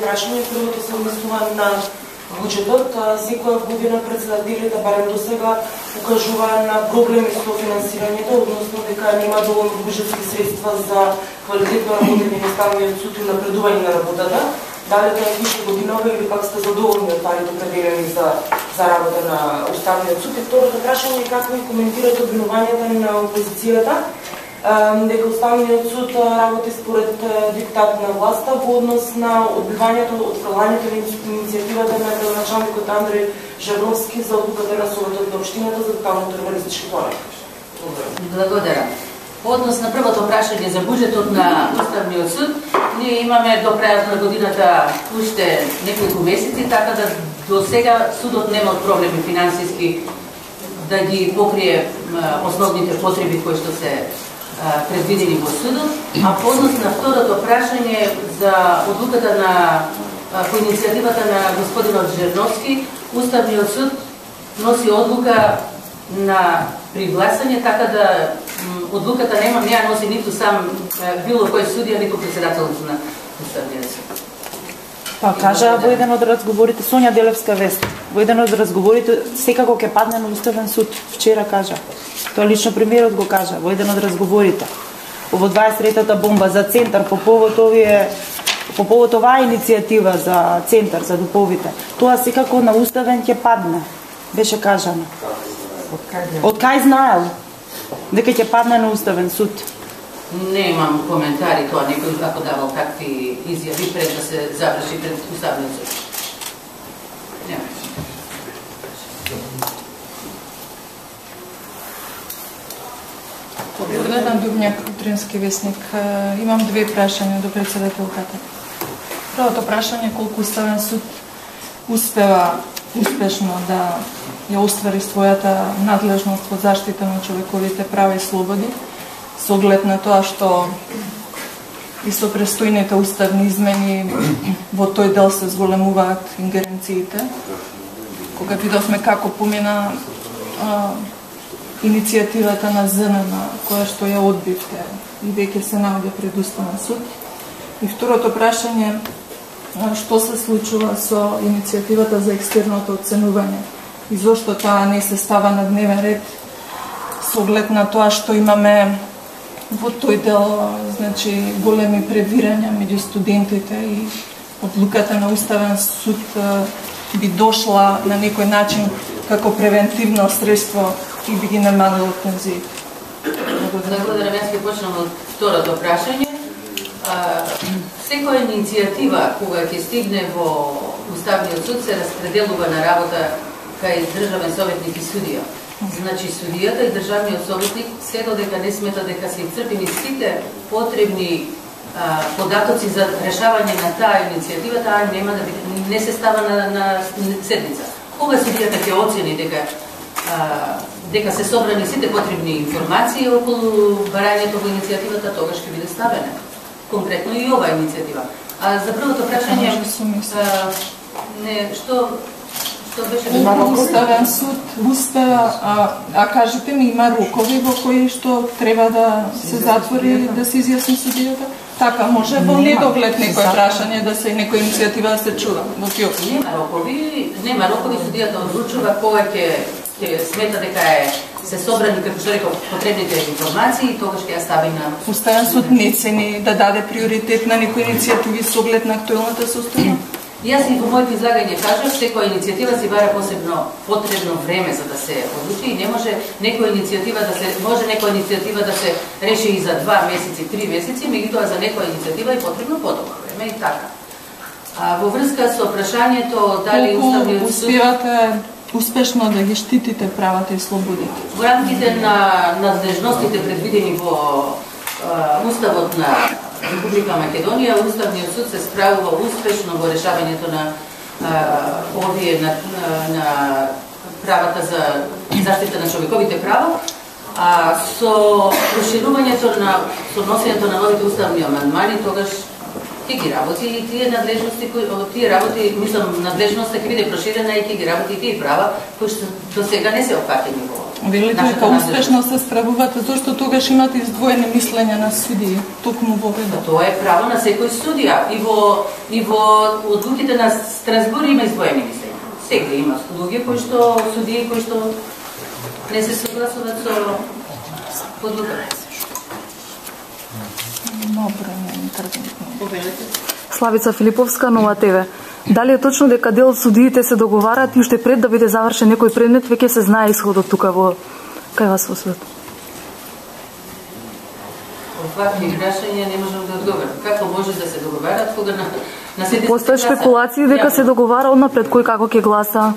прашања. Првото се однесува на буџетот. Секоја година председателите, барем до сега, укажуваат на проблеми со финансирањето, односно дека нема доволно буџетски средства за квалитетно работење на Уставниот суд и напредување на работата. Дали тоа е више годинова или пак сте задоволни од парите определени за работа на Уставниот суд? И второто прашање е како коментирате обвинувањата на опозицијата дека Уставниот суд работи според диктат на власта во однос на одбивањето, отфрлањето на иницијативата на градоначалникот Андреј Жерновски за одлуката на Советот на општината за тотално термористички планови. Благодарам. По однос на првото прашање за буџетот на Уставниот суд, ние имаме до крајот на годината уште неколку месеци, така да до сега судот немал проблеми финансиски да ги покрие основните потреби кои што се предвидени во судот, а по однос на второто прашање за одлуката по иницијативата на господинот Жерновски, Уставниот суд носи одлука на пригласање, така да одлуката не ја носи ниту сам било кој судија, ниту председателот на Уставниот суд. Па кажа во еден од разговорите, Сонја Делевска вест, во еден од разговорите секако ќе падне на Уставен суд, вчера кажа. Тоа лично премиерот го кажа во еден од разговорите. Во 23-та бомба за центар по повод оваа иницијатива за центар за дуповите. Тоа секако на Уставен ќе падне, беше кажано. Од кај знаел дека ќе падне на Уставен суд? Не имам коментари тоа некој ако давал такви изјави пред да се заврши пред Уставниот суд. Нема. Гледам Дубњак, Утрински вестник. Имам две прашања до председателката. Првото прашање колку Уставен суд успева успешно да ја оствари својата надлежност во заштита на човековите права и слободи, со оглед на тоа што и со престојните уставни измени во тој дел се зголемуваат ингеренциите. Кога видовме како помина иницијативата на ЗНМ, која што ја одбивте и веќе се наоѓа пред Уставен суд. И второто прашање, што се случува со иницијативата за екстерното оценување и зошто таа не се става на дневен ред со оглед на тоа што имаме во тој дел, значи, големи превирања меѓу студентите и одлуката на Уставен суд би дошла на некој начин како превентивно средство и би ги намалило тензиите. Благодарам, јас ќе почнам од второто прашање. Секоја иницијатива кога ќе стигне во Уставниот суд се распределува на работа кај државен советник и судија. Значи, судијата и државниот советник се додека не смета дека се исцрпени сите потребни податоци за решавање на таа иницијатива, таа нема да не се става на седница. Кога судијата ќе оцени дека се собрани сите потребни информации околу барањето во иницијативата, тогаш ќе биде ставена. Конкретно и оваа иницијатива. А за првото прашање, што беше? Уставен суд успеа, кажете ми, има рокови во кои што треба да се затвори, да се изјасни судијата? Така, може во недоглед некој прашање да се некоја иницијатива да се чува во тиот. Нема рокови, судијата одлучува кога ќе смета дека се собрани, како што реков, потребните информации и тогаш ќе ја стави на... Уставен суд не цени да даде приоритет на некои иницијативи со оглед на актуелната состојба? Јас и во моето излагање кажав, секоја иницијатива си бара потребно време за да се одлучи и не може некоја иницијатива да се реши и за 2 месеци, 3 месеци, меѓутоа за некоја иницијатива е потребно подолго време и така. Во врска со прашањето дали Уставниот суд успевате успешно да ги штитите правата и слободите? Во рамките на надлежностите предвидени во Уставот на Република Македонија, Уставниот суд се справува успешно во решавањето на овие на правата за заштита на човековите права, а со проширувањето со носењето на новите уставни амандмани, тогаш ќе ги работи и тие надлежности, надлежноста ќе биде проширена и ќе ги работи и тие права кои што до сега не се опфатени во Велите дека успешно се справувате, зашто тогаш имате издвоени мислења на судии, токму во редот. Тоа е право на секој судија. И во одлуките на Страсбур има издвоени мислења. Сега има луѓе судии кои што не се согласуваат со одлуката. Славица Филиповска, Нова ТВ. Дали е точно дека дел судиите се договараат и уште пред да биде завршен некој предмет, веќе се знае исходот тука кај вас во свет? Овакви прашања не можам да одговорам. Како може да се договараат кога на седите? Постојат спекулации дека се договара однапред кој како ќе гласа.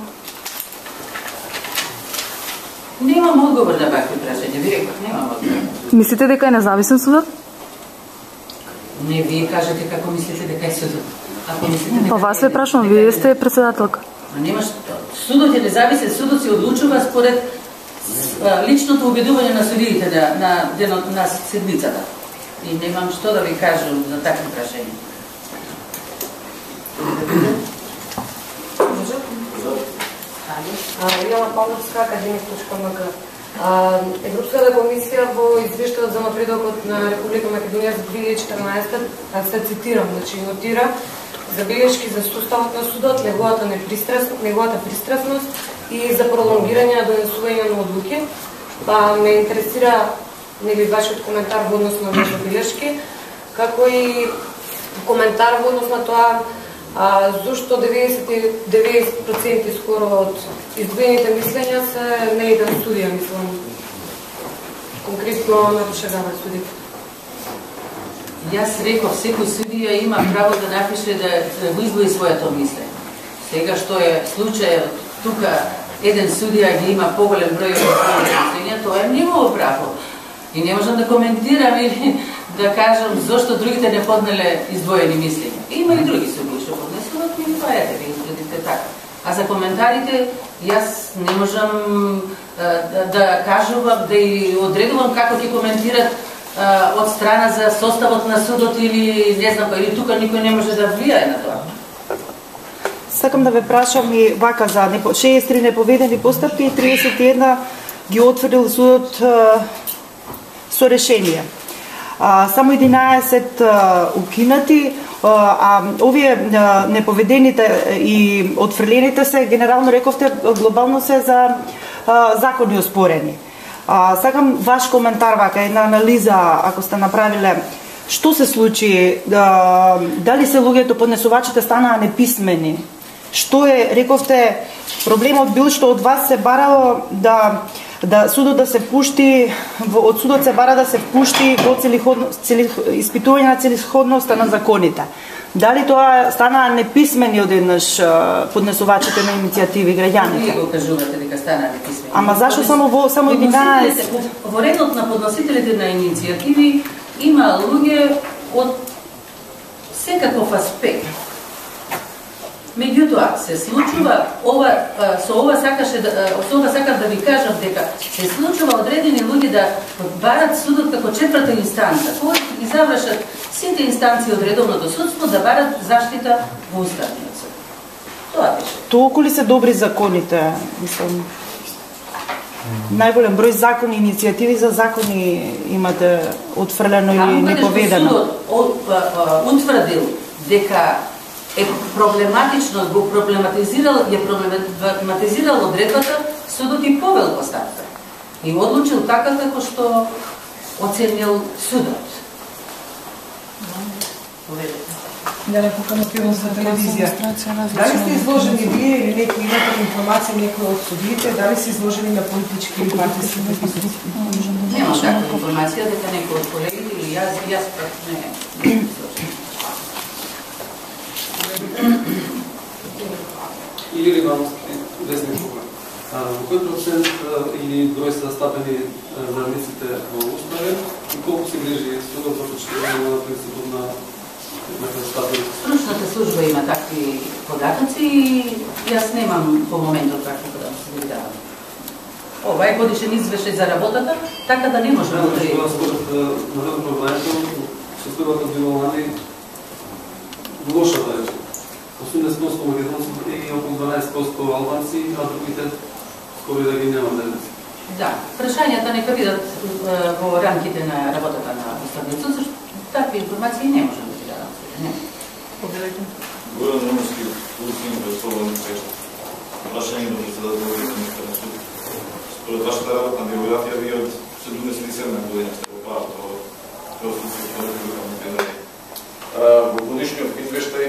Немам одговор на вакви прашања, ви реков, немам одговор. Мислите дека е независен судот? Не, вие кажете како мислите дека е судот. Ако мислите дека Вас ве прашувам, вие сте председателка. Немаш, судот е независен, судот се одлучува според личното убедување на судиите на седмицата. И немам што да ви кажам за такви прашања. Илјана Павловска, академик.мк. Европската комисија во извештајот за напредокот на Република Македонија за 2014, се цитирам, значи нотира забелешки за составот на судот, неговата пристрасност и за пролонгирање на донесување на одлуки. Ме интересира вашиот коментар во однос на вашите забелешки, како и коментар во однос на тоа зашто 90% скоро од издвоените мислења се не еден судија, мислам, конкретно на Шагава судите. Јас реков, секој судија има право да напише да го издвои своето мислење. Сега што е случајот тука, еден судија ги има поголем број од мислења, тоа е негово право. И не можам да коментирам или да кажам зошто другите не поднеле издвоени мислења. Има и други судии што поднесуваат и тоа е дека изгледите така. А за коментарите, јас не можам да кажувам, да и одредувам како ќе коментират од страна за составот на судот или не знам, или тука никој не може да влијае на тоа. Сакам да ве прашам и вака за 63 неповедени постапки и 31 ги отврдил судот со решение. Само 11 укинати, а овие неповедените и отфрлените се, генерално рековте, глобално се за закони оспорени. Сакам ваш коментар, вака една анализа, ако сте направиле, што се случи, дали се луѓето поднесувачите станаа неписмени? Што е, рековте, проблемот бил што од вас се барало да судот да се пушти, од судот се бара да се пушти во испитување на целисходноста на законите. Дали тоа станаа неписмени одеднаш поднесувачите на иницијативи граѓаните? Вие го кажувате дека станаа неписмени. Ама зашто само 11? Во редот на подносителите на иницијативи има луѓе од секаков аспект. Меѓутоа, се случува со ова сакав да ви кажам дека се случува одредени луѓе да барат судот како четврта инстанца, кога ги завршат сите инстанции од редовното судство да барат заштита во Уставниот суд. Тоа беше. Толку ли се добри законите? Мислам, најголем број закони, иницијативи за закони имате отфрлено или неповедено? Судот утврдил дека е проблематично, го проблематизирал одредбата, судот и повел постапка. И одлучил така како што оценил судот. Дали покано пивам за телевизија. Дали сте изложени вие или некои имате информација некои од судиите, дали се изложени на политички или партиски притисоци? Немам таква информација дека некој од колегите или јас не изложени. Или Ливановски Вестник, во кој процент или број се застапени заедниците во Уставе и колку се грижи судот за почитување на принципот на застапени? Стручната служба има такви податоци и јас немам по моментот такви податоци да ги давам. Ова е годишен извештај за работата, така да не може да е. Според народно правобранител, состојбата била лани лоша да речем. 80% македонци и околу 12% албанци, а другите скоро да ги нема денес. Да, прашањата нека бидат во рамките на работата на Уставниот суд, зашто такви информации не можам да ти дадам сега. Не. Горан Румовски, Луцин, Весолен, прашање до председателот на Уставниот суд. Според вашата работна биографија, вие од 77 години сте во правото во Република Македонија. Во годишниот извештај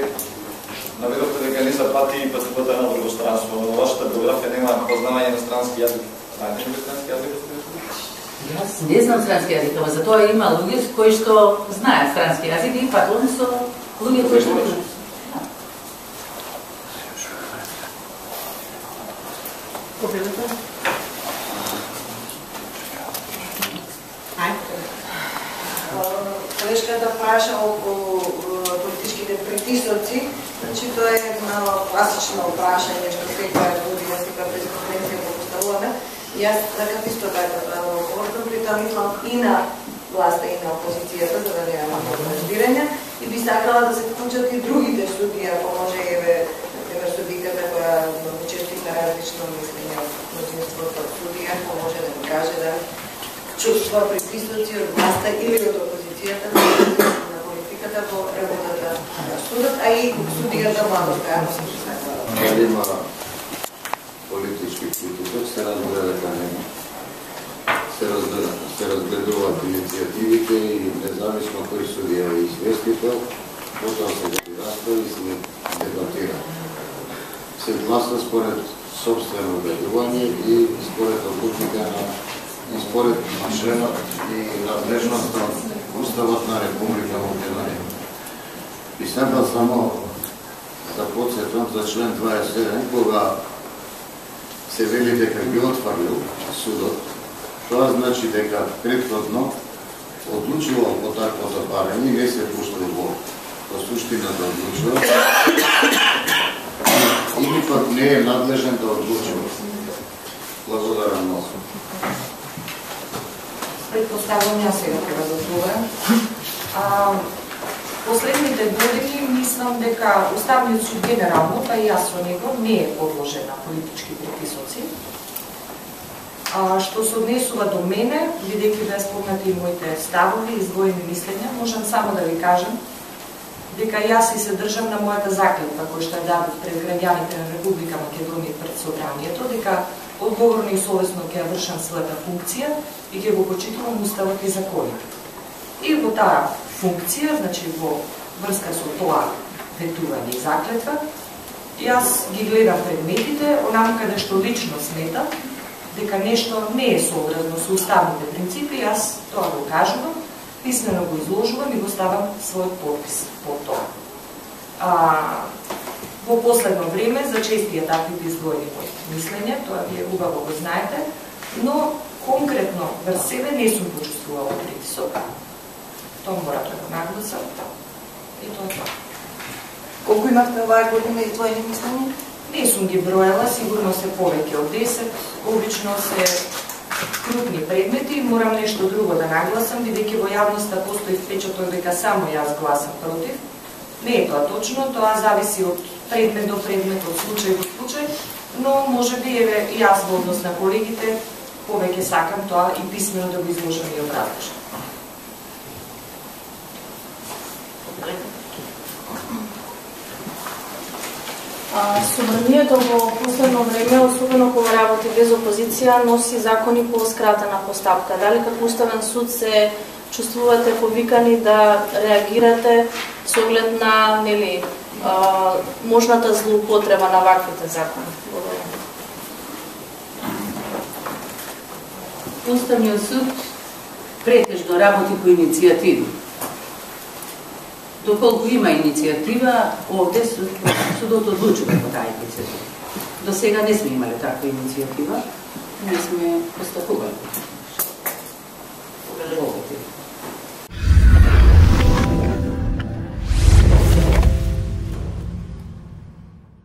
наведовте дека не се пати и патувате на друго странство, но вашата биографија нема познавање на странски јазик. Знаете ли странски јазик? Јас не знам странски јазик, ама затоа има луѓе кои што знаат странски јазик и патуваме со луѓе кои што не знаат. Колешката праша околу политичките притисоци, значи тоа е едно класично прашање што секоја година, секоја пресконференција го поставуваме. Јас сакам исто така да одговорам, при тоа мислам и на власта и на опозицијата, за да немаме разбирање, и би сакала да се вклучат и другите судии, ако може, например, судиката која често има различно мислење од мнозинството од судија, ако може да ми каже да чувства притисоци од власта или од опозицијата на политиката во работата на судот, а и судијата младоска. Дали има политички притисоци, се разбира дека нема. Се разгледуваат иницијативите и независно кој судија е известител, потоа се расправи и се дебатира. Се гласа според собствено убедување и според одлучите и според членот и надлежност на Уставот на Република Македонија. И сакам само да подсетам за член 27, кога се вели дека ги отфрлил судот, тоа значи дека претходно одлучувал по такво забарање и не се пуштил во суштина да одлучува или пак не е надлежен да одлучува. Благодарам много. Предпоставам јас сега треба да одговорам. Последните години мислам дека Уставниот суд генерално, па и јас со него, не е подложен на политички притисоци. Што се однесува до мене, бидејќи да спомнати и моите ставови, издвоени мислења, можам само да ви кажам дека јас и се држам на мојата заклетва која што ја дадов пред граѓаните на Република Македонија пред собранието, дека одговорно и совесно ќе ја вршам својата функција и ќе го почитувам уставот и законите. И во таа функција, значи во врска со тоа ветување и заклетва, јас ги гледам предметите, онам каде што лично сметам дека нешто не е сообразно со уставните принципи, јас тоа го кажувам, писмено го изложувам и го ставам својот подпис под тоа. Во последно време, за честија таквите издвоени мислења, тоа вие убаво го знаете, но конкретно врз себе не сум почувствувала притисок. Тоа мора да го нагласам. И тоа е тоа. Колку имавте оваа година издвоени мислења? Не сум ги броела, сигурно се повеќе од 10. Обично се крупни предмети. Морам нешто друго да нагласам, бидејќи во јавноста постои впечаток дека само јас гласам против. Не е тоа точно, тоа зависи од предмет до предмет, од случај до случај, но може би еве јас во однос на колегите повеќе сакам тоа и писмено да го изложам и образложам. Собранието во последно време, особено кога работи без опозиција, носи закони по скратена постапка. Дали како Уставен суд се чувствувате повикани да реагирате со оглед на можната злоупотреба на ваквите закони? Уставниот суд претежно работи по иницијативи. Доколку има иницијатива, овде судот одлучува по таа иницијатива. До сега не сме имали таква иницијатива, не сме постапували.